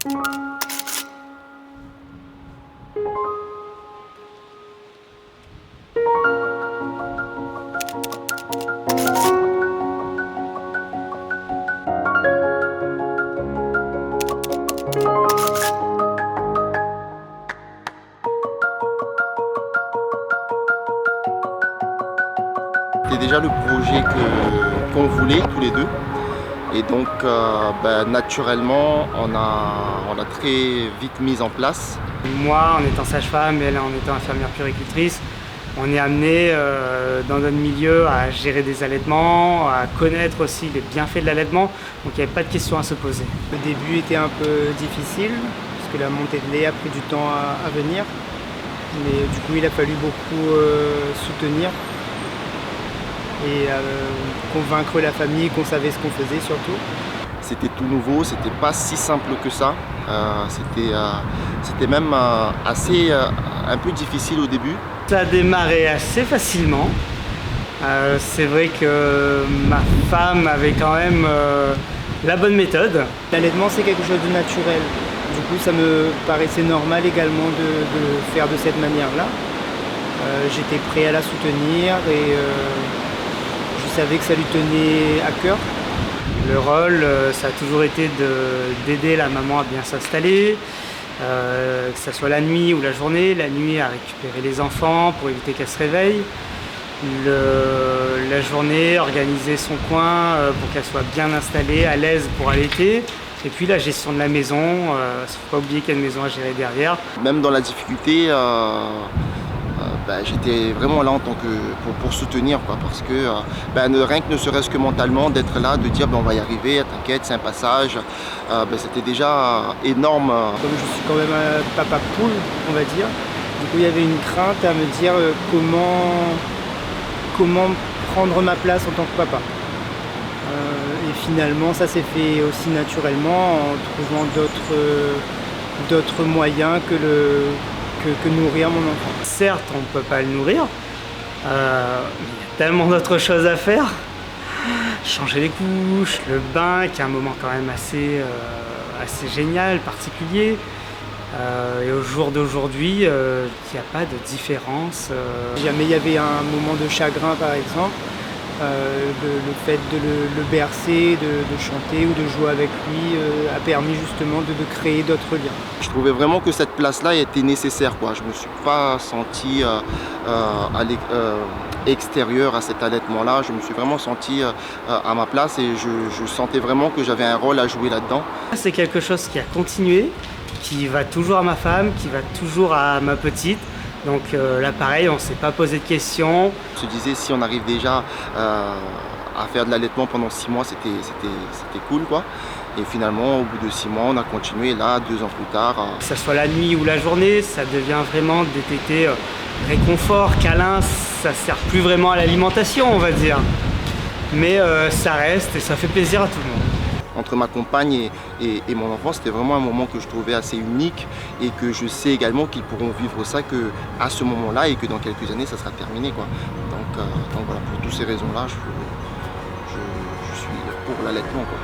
C'était déjà le projet qu'on voulait tous les deux. Et donc naturellement, on a très vite mis en place. Moi, en étant sage-femme, elle en étant infirmière puéricultrice, on est amené dans notre milieu à gérer des allaitements, à connaître aussi les bienfaits de l'allaitement. Donc il n'y avait pas de questions à se poser. Le début était un peu difficile, parce que la montée de lait a pris du temps à venir. Mais du coup, il a fallu beaucoup soutenir et convaincre la famille qu'on savait ce qu'on faisait surtout. C'était tout nouveau, c'était pas si simple que ça. C'était même un peu difficile au début. Ça a démarré assez facilement. C'est vrai que ma femme avait quand même la bonne méthode. L'allaitement, c'est quelque chose de naturel. Du coup, ça me paraissait normal également de faire de cette manière-là. J'étais prêt à la soutenir et je savais que ça lui tenait à cœur. Le rôle, ça a toujours été d'aider la maman à bien s'installer, que ce soit la nuit ou la journée. La nuit à récupérer les enfants pour éviter qu'elle se réveille. La journée, organiser son coin pour qu'elle soit bien installée, à l'aise pour allaiter. Et puis la gestion de la maison, il ne faut pas oublier qu'il y a une maison à gérer derrière. Même dans la difficulté, j'étais vraiment là en tant que pour soutenir, quoi, parce que rien que ne serait-ce que mentalement d'être là, de dire on va y arriver, t'inquiète, c'est un passage, c'était déjà énorme. Comme je suis quand même un papa poule, on va dire, du coup il y avait une crainte à me dire comment prendre ma place en tant que papa. Et finalement ça s'est fait aussi naturellement en trouvant d'autres moyens que nourrir mon enfant. Certes, on ne peut pas le nourrir, il y a tellement d'autres choses à faire. Changer les couches, le bain, qui est un moment quand même assez génial, particulier. Et au jour d'aujourd'hui, il n'y a pas de différence. Si jamais il y avait un moment de chagrin par exemple, le fait de le bercer, de chanter ou de jouer avec lui a permis justement de créer d'autres liens. Je trouvais vraiment que cette place-là était nécessaire, quoi. Je ne me suis pas senti extérieur à cet allaitement-là. Je me suis vraiment senti à ma place et je sentais vraiment que j'avais un rôle à jouer là-dedans. C'est quelque chose qui a continué, qui va toujours à ma femme, qui va toujours à ma petite. Donc là pareil, on ne s'est pas posé de questions. On se disait si on arrive déjà à faire de l'allaitement pendant 6 mois, c'était cool, quoi. Et finalement, au bout de 6 mois, on a continué là, 2 ans plus tard. Que ce soit la nuit ou la journée, ça devient vraiment des tétés réconfort, câlin. Ça ne sert plus vraiment à l'alimentation, on va dire. Mais ça reste et ça fait plaisir à tout le monde. Entre ma compagne et mon enfant, c'était vraiment un moment que je trouvais assez unique et que je sais également qu'ils pourront vivre ça qu'à ce moment-là et que dans quelques années, ça sera terminé, quoi. Donc voilà, pour toutes ces raisons-là, je suis pour l'allaitement, quoi.